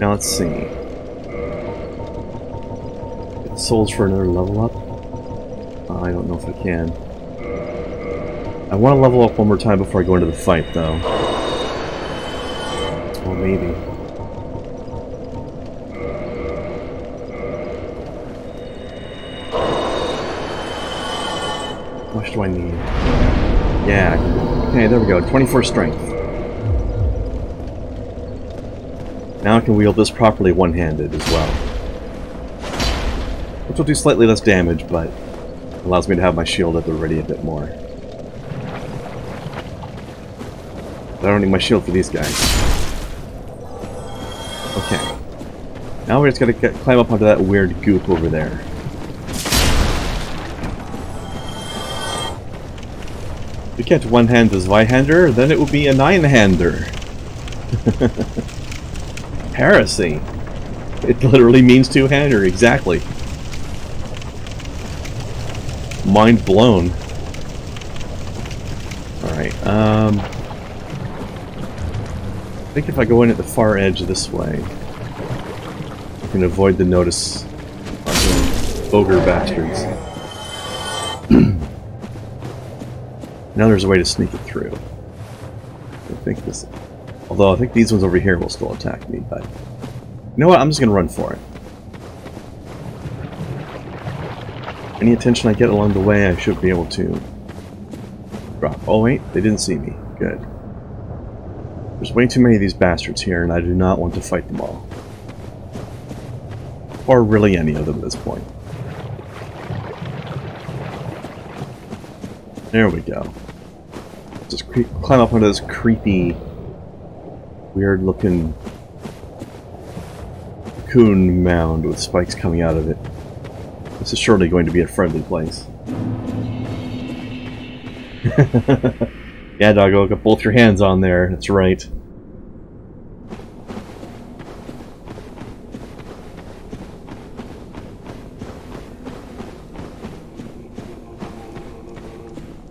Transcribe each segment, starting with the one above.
Now let's see. Get souls for another level up? I don't know if I can. I want to level up one more time before I go into the fight, though. Well, maybe. How much do I need? Yeah. Okay, there we go. 24 strength. Now I can wield this properly one-handed as well. Which will do slightly less damage, but allows me to have my shield at the ready a bit more. But I don't need my shield for these guys. Okay. Now we just gotta climb up onto that weird goop over there. If we can't one-hand this Zweihander, then it would be a nine-hander. Heresy. It literally means two-hander, exactly. Mind blown. Alright, I think if I go in at the far edge this way, I can avoid the notice of the ogre bastards. Now there's a way to sneak it through. I think this... Although I think these ones over here will still attack me, but... You know what? I'm just gonna run for it. Any attention I get along the way, I should be able to drop. Oh wait, they didn't see me. Good. There's way too many of these bastards here, and I do not want to fight them all. Or really any of them at this point. There we go. Just climb up onto this creepy, weird-looking cocoon mound with spikes coming out of it. This is surely going to be a friendly place. Yeah, doggo, got both your hands on there. That's right.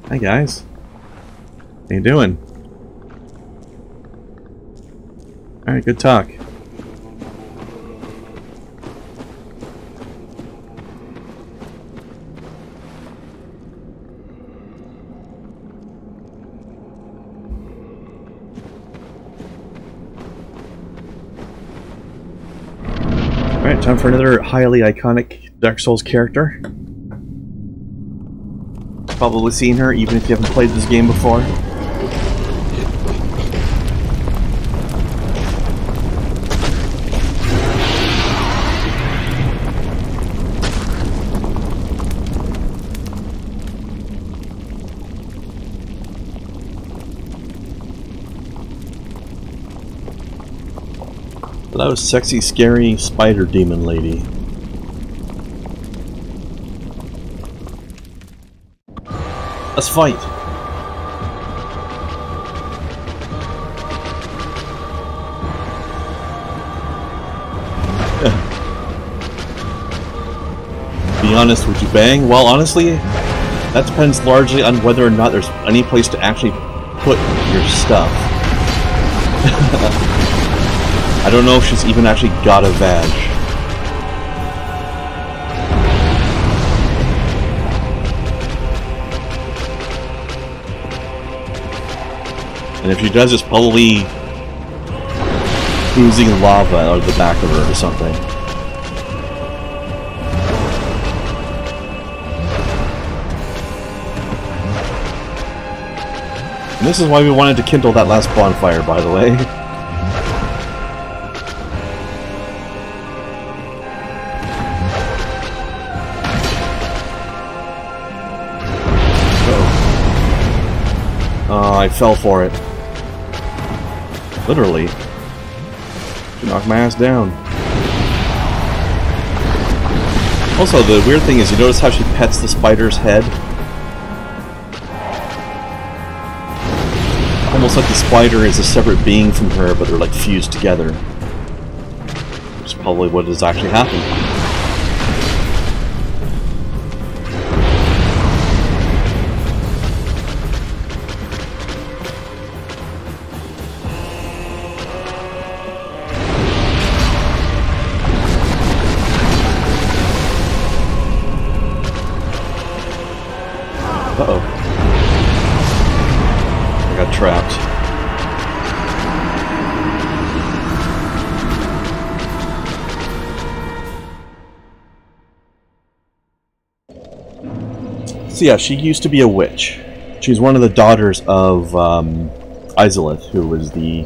Hi guys. How you doing? Alright, good talk. Alright, time for another highly iconic Dark Souls character. Probably seen her, even if you haven't played this game before. Hello, sexy, scary spider demon lady. Let's fight! Be honest, would you bang? Well, honestly, that depends largely on whether or not there's any place to actually put your stuff. I don't know if she's even actually got a vag. And if she does, it's probably oozing lava out of the back of her or something. And this is why we wanted to kindle that last bonfire, by the way. Oh, I fell for it. Literally. She knocked my ass down. Also, the weird thing is, you notice how she pets the spider's head? Almost like the spider is a separate being from her, but they're like fused together. Which is probably what has actually happened. Uh-oh. I got trapped. So yeah, she used to be a witch. She's one of the daughters of Izalith, who was the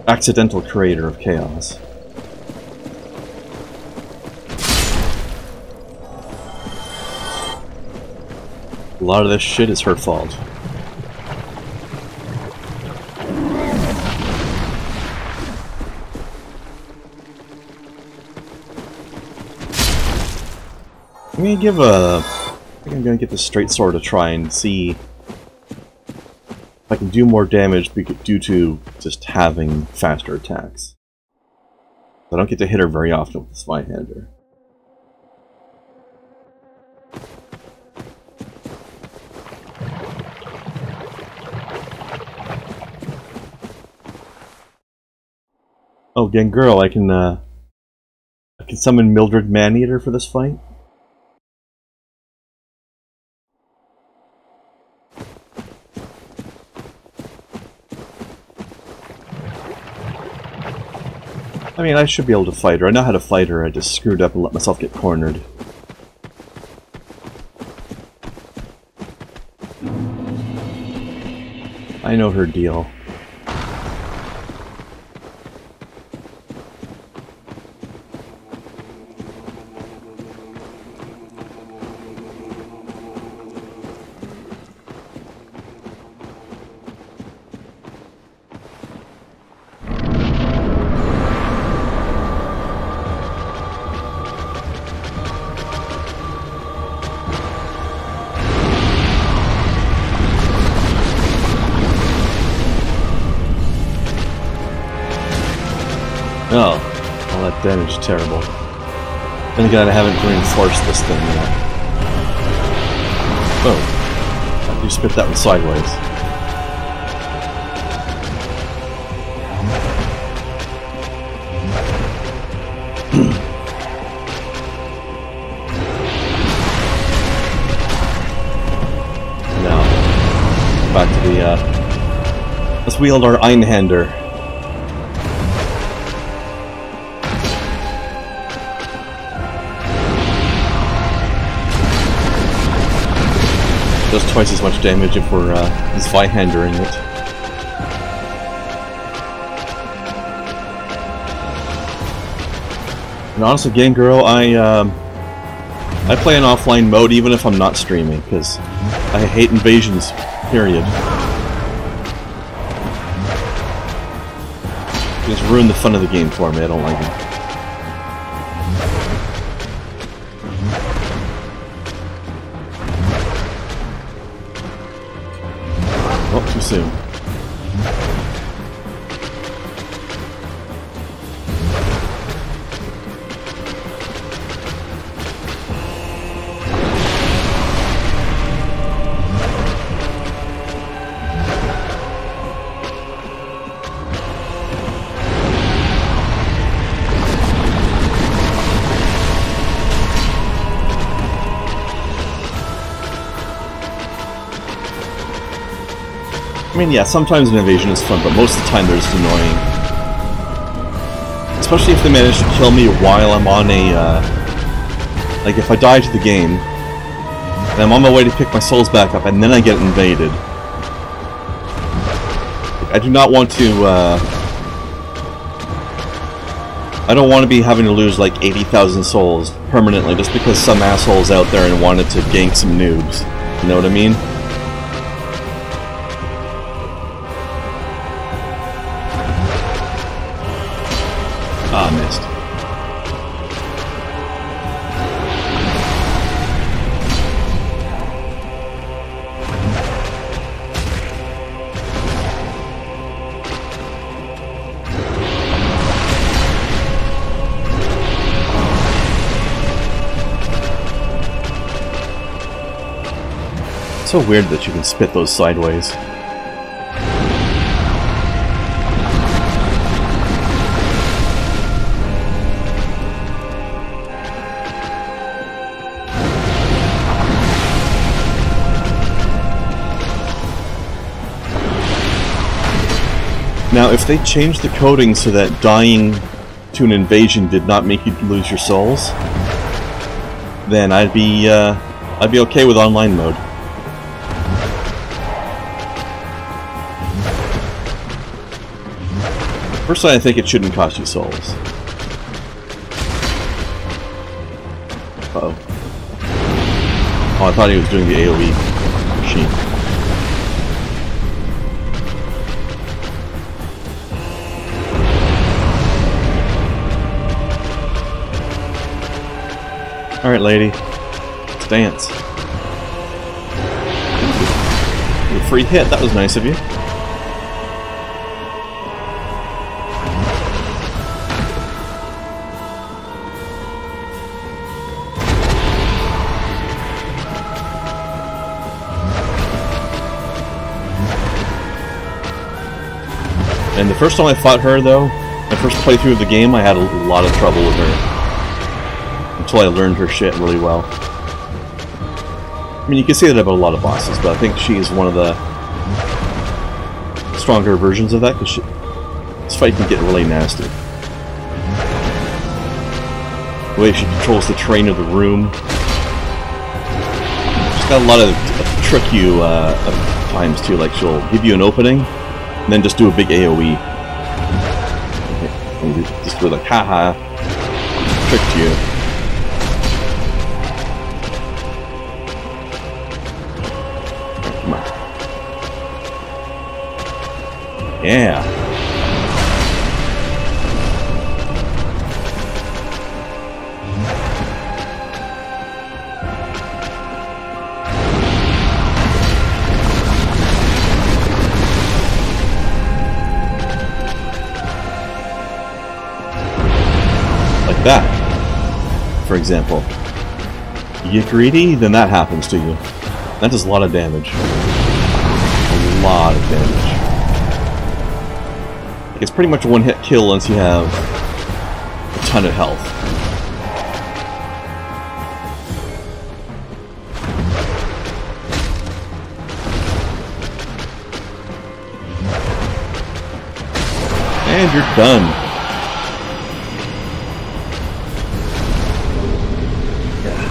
accidental creator of chaos. A lot of this shit is her fault. I'm gonna give I think I'm gonna get the straight sword to try and see if I can do more damage due to just having faster attacks. I don't get to hit her very often with the Spyhander. Oh, Gangirl, I can summon Mildred Maneater for this fight. I mean, I should be able to fight her. I know how to fight her. I just screwed up and let myself get cornered. I know her deal. Oh, all that damage is terrible. Then again, I haven't reinforced this thing yet. Oh, you spit that one sideways. Now, back to the, let's wield our Einhander. Does twice as much damage if we're Zweihandering it. And honestly, Gangirl, I play in offline mode even if I'm not streaming, because I hate invasions, period. They just ruin the fun of the game for me, I don't like it. Oh, too soon. I mean, yeah, sometimes an invasion is fun, but most of the time they're just annoying. Especially if they manage to kill me while I'm on a, like, if I die to the game, and I'm on my way to pick my souls back up, and then I get invaded. I do not want to, I don't want to be having to lose, like, 80,000 souls permanently just because some asshole's out there and wanted to gank some noobs. You know what I mean? Ah, missed. It's so weird that you can spit those sideways. Now, if they changed the coding so that dying to an invasion did not make you lose your souls, then I'd be okay with online mode. Personally, I think it shouldn't cost you souls. Uh-oh. Oh, I thought he was doing the AoE machine. Alright, lady. Let's dance. A free hit, that was nice of you. And the first time I fought her, though, my first playthrough of the game, I had a lot of trouble with her. Until I learned her shit really well. I mean, you can say that about a lot of bosses, but I think she is one of the stronger versions of that, because this fight can get really nasty. The way she controls the terrain of the room. She's got a lot of trick you times, too. Like, she'll give you an opening, and then just do a big AoE. And just go like, haha, tricked you. Yeah. Like that, for example. You get greedy, then that happens to you. That does a lot of damage. A lot of damage. It's pretty much a one-hit kill once you have a ton of health. And you're done. Yeah.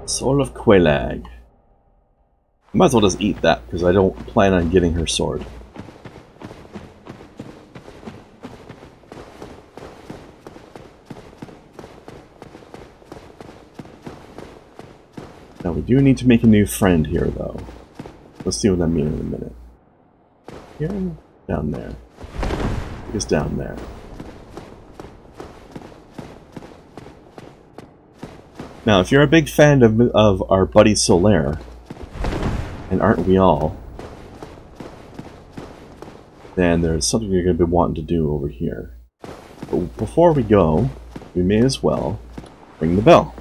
Soul of Quelaag. Might as well just eat that, because I don't plan on getting her sword. Now we do need to make a new friend here, though. Let's see what I mean in a minute. Here? Down there. I guess down there. Now, if you're a big fan of our buddy Solaire, and aren't we all, then there's something you're going to be wanting to do over here. But before we go, we may as well ring the bell.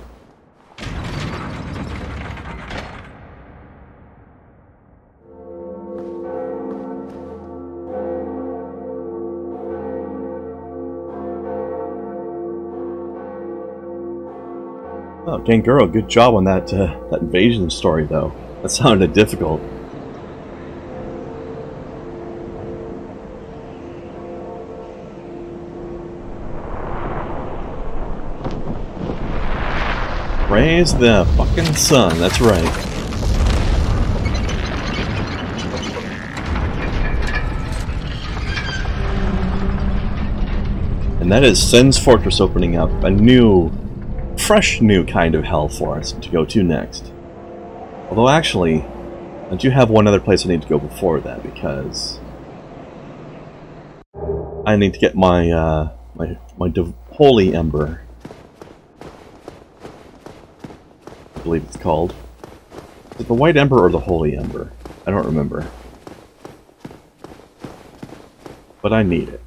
Oh, Ganguro, good job on that invasion story, though. That sounded difficult. Praise the fucking sun, that's right. And that is Sen's Fortress opening up, a new, fresh new kind of hell for us to go to next. Although actually, I do have one other place I need to go before that, because I need to get my my Holy Ember. I believe it's called. Is it the White Ember or the Holy Ember? I don't remember. But I need it.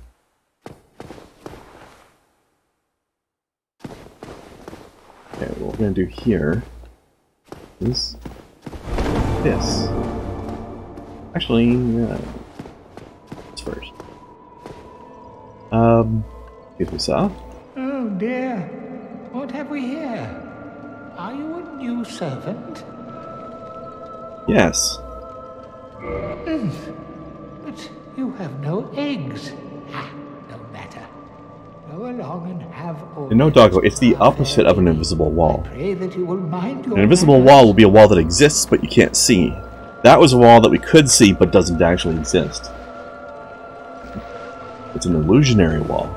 Okay, what we're going to do here is this. Actually, it's first. Excuse me, sir. Oh dear, what have we here? Are you a new servant? Yes. But you have no eggs. Ah, no matter. Go along and have all. And no, Doggo, it's the opposite of an invisible wall. Pray that you will mind your An invisible wall will be a wall that exists, but you can't see. That was a wall that we could see, but doesn't actually exist. It's an illusionary wall.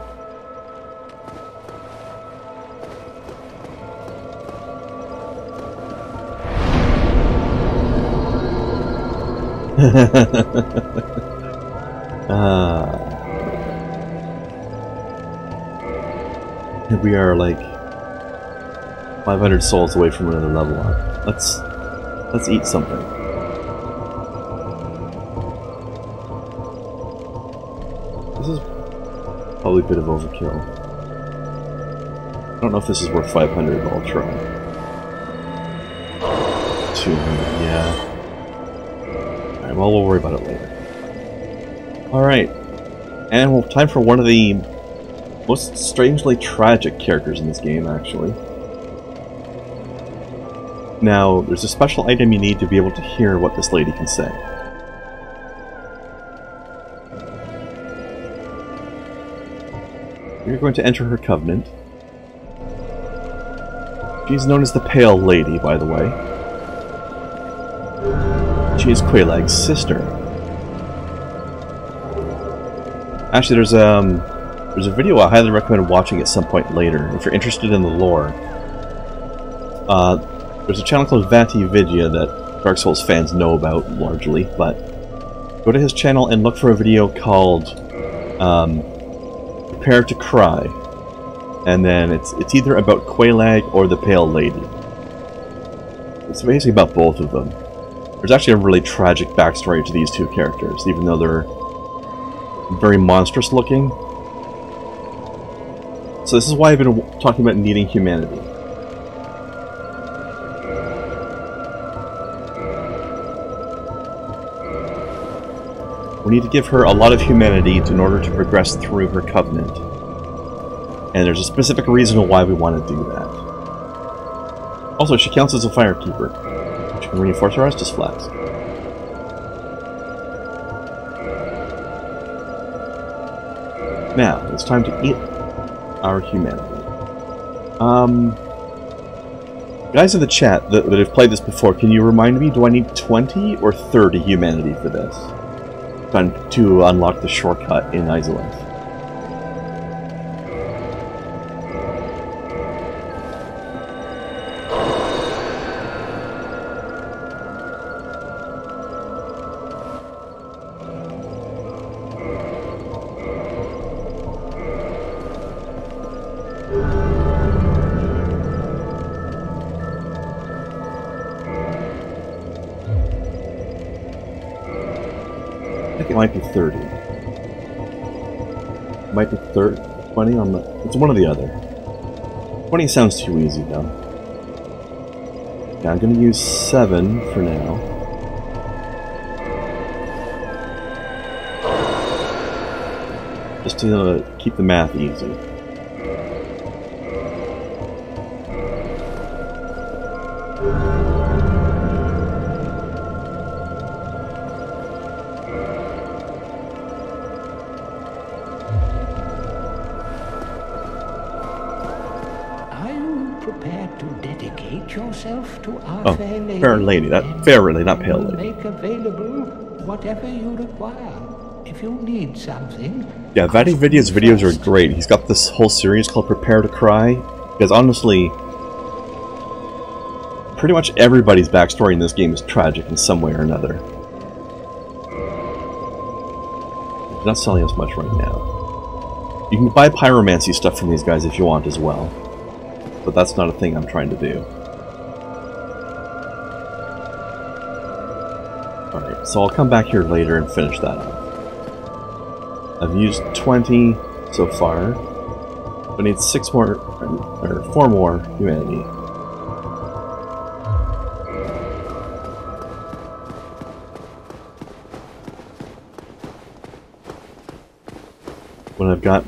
We are like 500 souls away from another level up. Let's eat something. This is probably a bit of overkill. I don't know if this is worth 500, but I'll try. 200, yeah. Alright, well, we'll worry about it later. Alright. And well, time for one of the most strangely tragic characters in this game, actually. Now, there's a special item you need to be able to hear what this lady can say. You're going to enter her covenant. She's known as the Pale Lady, by the way. She is Quelaag's sister. Actually, there's a video I highly recommend watching at some point later, if you're interested in the lore. There's a channel called Vati Vidya that Dark Souls fans know about, largely, but go to his channel and look for a video called Prepare to Cry. And then it's either about Quelaag or the Pale Lady. It's basically about both of them. There's actually a really tragic backstory to these two characters, even though they're very monstrous looking. So this is why I've been talking about needing humanity. We need to give her a lot of humanity in order to progress through her covenant. And there's a specific reason why we want to do that. Also, she counts as a firekeeper, which can reinforce our Estus flags. Now, it's time to eat our humanity. Guys in the chat that have played this before, can you remind me, do I need 20 or 30 humanity for this? To unlock the shortcut in Izalith. It might be 30. It might be 30, 20 on the... It's one or the other. 20 sounds too easy, though. Yeah, I'm going to use 7 for now. Just to keep the math easy. Fair lady, that fair lady, not pale lady. Make available whatever you require. If you need something. Yeah, Vati Vidya's videos are great. He's got this whole series called Prepare to Cry. Because honestly, pretty much everybody's backstory in this game is tragic in some way or another. They're not selling us much right now. You can buy pyromancy stuff from these guys if you want as well. But that's not a thing I'm trying to do. Alright, so I'll come back here later and finish that up. I've used 20 so far. I need 6 more, or 4 more humanity. When I've got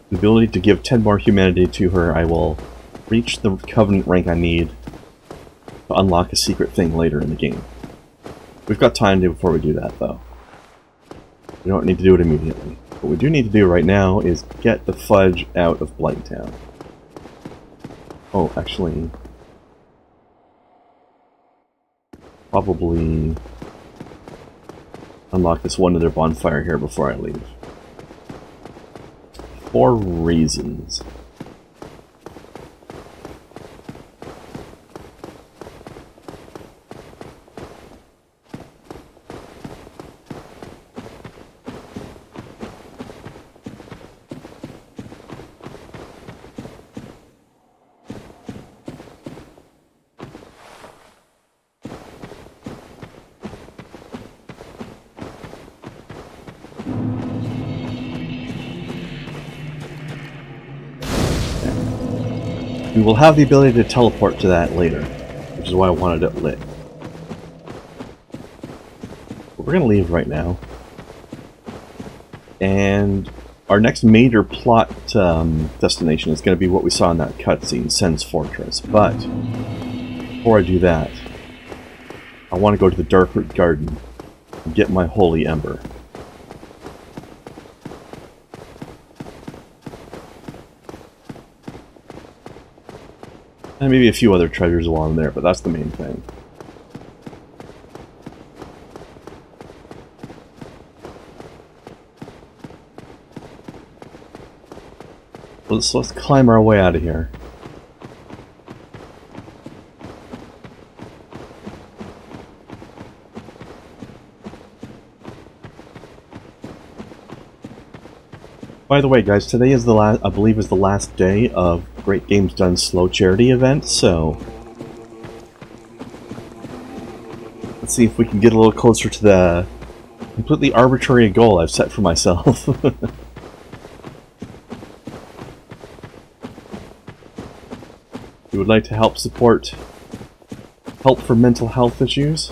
the ability to give 10 more humanity to her, I will reach the Covenant rank I need to unlock a secret thing later in the game. We've got time to before we do that, though. We don't need to do it immediately. What we do need to do right now is get the fudge out of Blighttown. Oh, actually... probably... unlock this one other bonfire here before I leave. 4 reasons. We will have the ability to teleport to that later, which is why I wanted it lit. But we're going to leave right now. And our next major plot destination is going to be what we saw in that cutscene, Sen's Fortress. But before I do that, I want to go to the Darkroot Garden and get my Holy Ember. And maybe a few other treasures along there, but that's the main thing. Let's climb our way out of here. By the way, guys, today is the last, I believe, is the last day of Great Games Done Slow charity event, so let's see if we can get a little closer to the completely arbitrary goal I've set for myself. If you would like to help support help for mental health issues,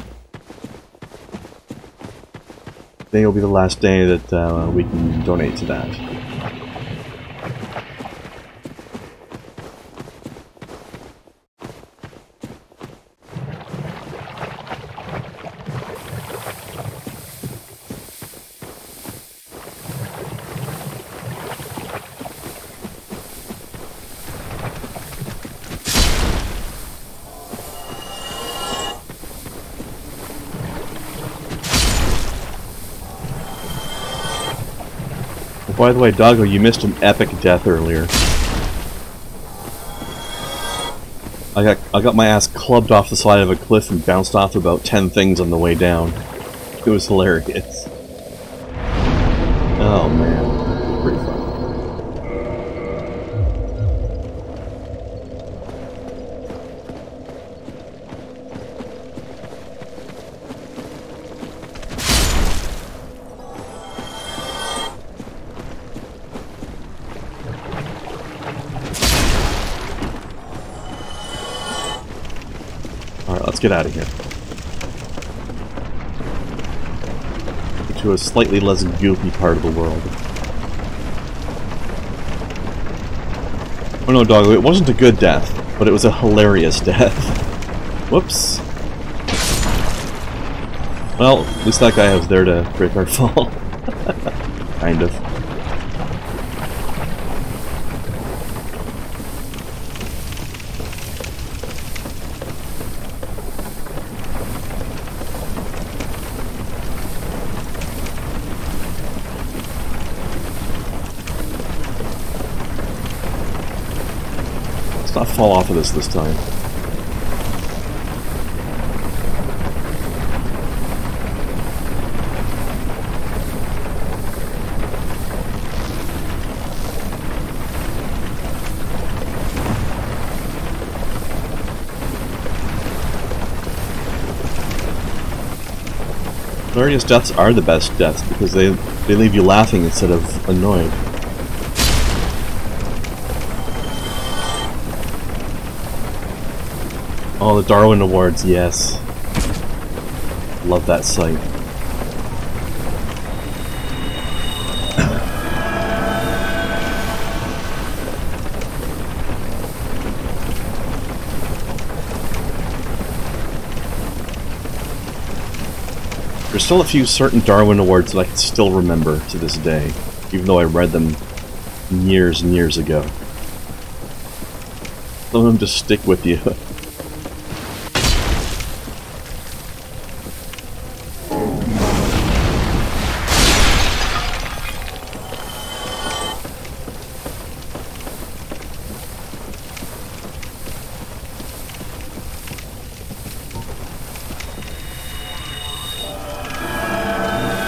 today will be the last day that we can donate to that. By the way, Doggo, you missed an epic death earlier. I got my ass clubbed off the side of a cliff and bounced off about 10 things on the way down. It was hilarious. Oh man, pretty fun. Let's get out of here. To a slightly less goopy part of the world. Oh no, Doggo, it wasn't a good death, but it was a hilarious death. Whoops. Well, at least that guy was there to break our fall. Kind of. Let's not fall off of this time. Hilarious deaths are the best deaths because they leave you laughing instead of annoyed. Oh, the Darwin Awards, yes. Love that site. still a few certain Darwin Awards that I can still remember to this day, even though I read them years and years ago. Some of them just stick with you.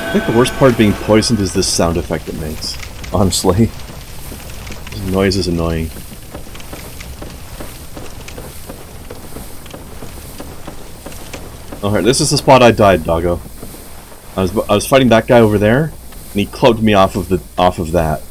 I think the worst part of being poisoned is this sound effect it makes. Honestly. This noise is annoying. Alright, this is the spot I died, doggo. I was fighting that guy over there, and he clubbed me off of that.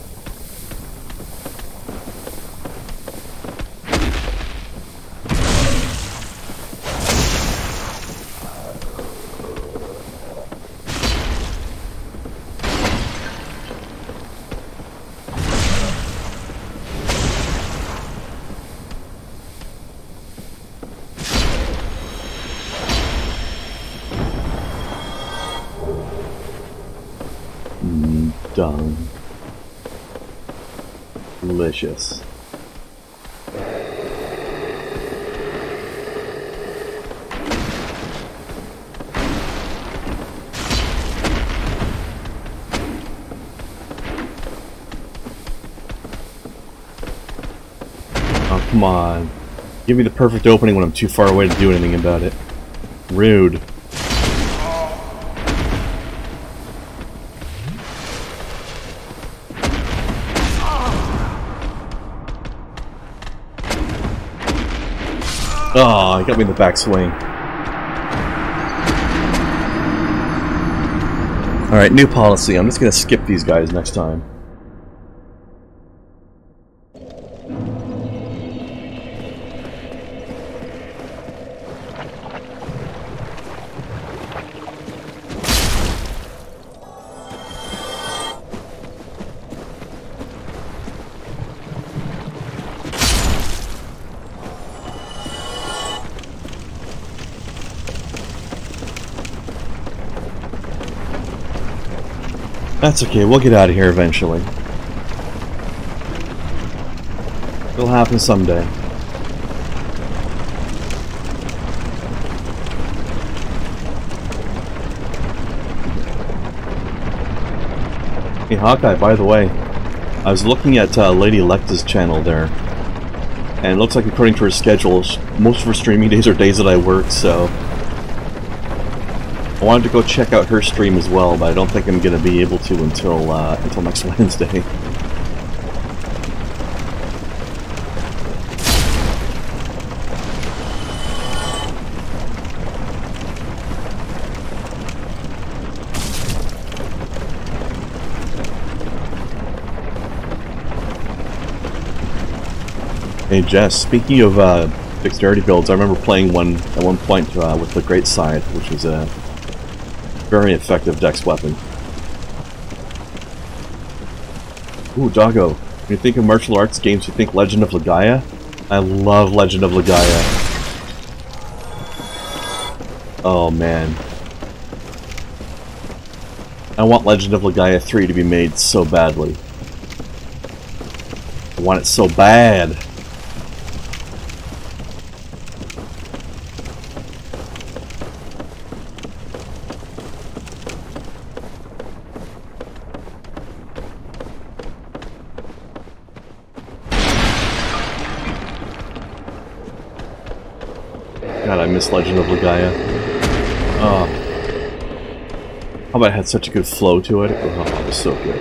Dung. Delicious. Oh, come on. Give me the perfect opening when I'm too far away to do anything about it. Rude. Oh, he got me in the backswing. Alright, new policy. I'm just gonna skip these guys next time. That's okay, we'll get out of here eventually. It'll happen someday. Hey Hawkeye, by the way, I was looking at Lady Electa's channel there, and it looks like according to her schedules, most of her streaming days are days that I work, so I wanted to go check out her stream as well, but I don't think I'm going to be able to until next Wednesday. Hey Jess, speaking of dexterity builds, I remember playing one at one point with the Great Scythe, which was a very effective dex weapon. Ooh, doggo. When you think of martial arts games, you think Legend of Legaia? I love Legend of Legaia. Oh man. I want Legend of Legaia 3 to be made so badly. I want it so bad. God, I miss Legend of Legaia. Oh. How about it had such a good flow to it? Oh, it was so good.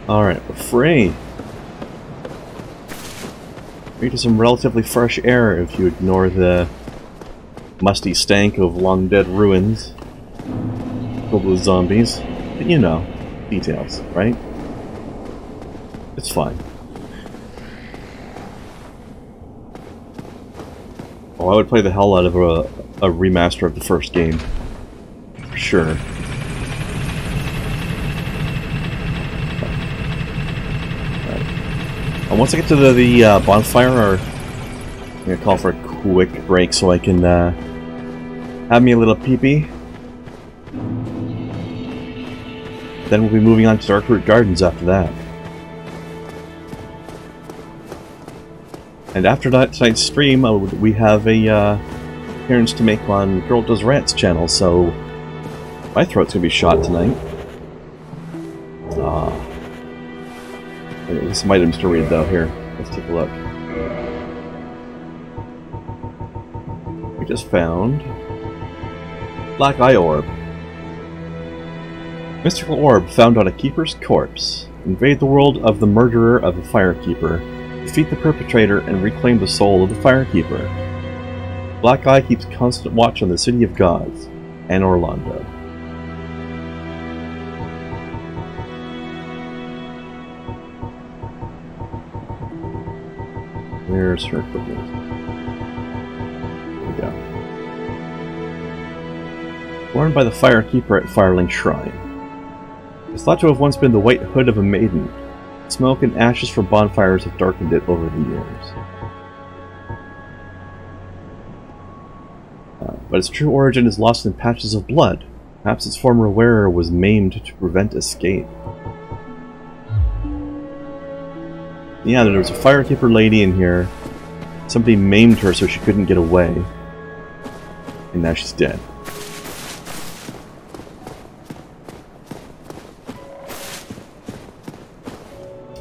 Alright, we're free. Free to some relatively fresh air if you ignore the musty stank of long-dead ruins filled with zombies. But you know, details, right? It's fine. Oh, I would play the hell out of a remaster of the first game. For sure. And once I get to the bonfire, I'm going to call for a quick break so I can have me a little pee-pee. Then we'll be moving on to Darkroot Gardens after that. And after tonight's stream, we have a appearance to make on Girl Does Rants channel, so my throat's going to be shot tonight. There's some items to read though. Here, let's take a look. We just found Black Eye Orb. Mystical orb found on a keeper's corpse. Invade the world of the murderer of a firekeeper. Defeat the perpetrator and reclaim the soul of the firekeeper. Black Eye keeps constant watch on the city of gods and Orlando. Where's her equipment? There we go. Worn by the firekeeper at Firelink Shrine. It's thought to have once been the white hood of a maiden. Smoke and ashes from bonfires have darkened it over the years. But its true origin is lost in patches of blood. Perhaps its former wearer was maimed to prevent escape. Yeah, there was a firekeeper lady in here. Somebody maimed her so she couldn't get away. And now she's dead.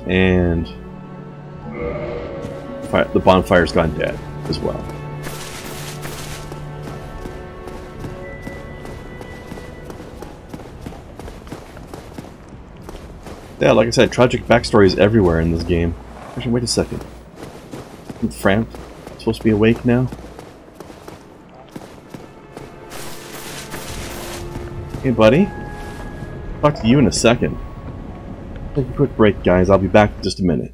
And the bonfire's gone dead as well. Yeah, like I said, tragic backstories everywhere in this game. Actually, wait a second. I'm Framp supposed to be awake now? Hey, buddy. Talk to you in a second. Take a quick break, guys. I'll be back in just a minute.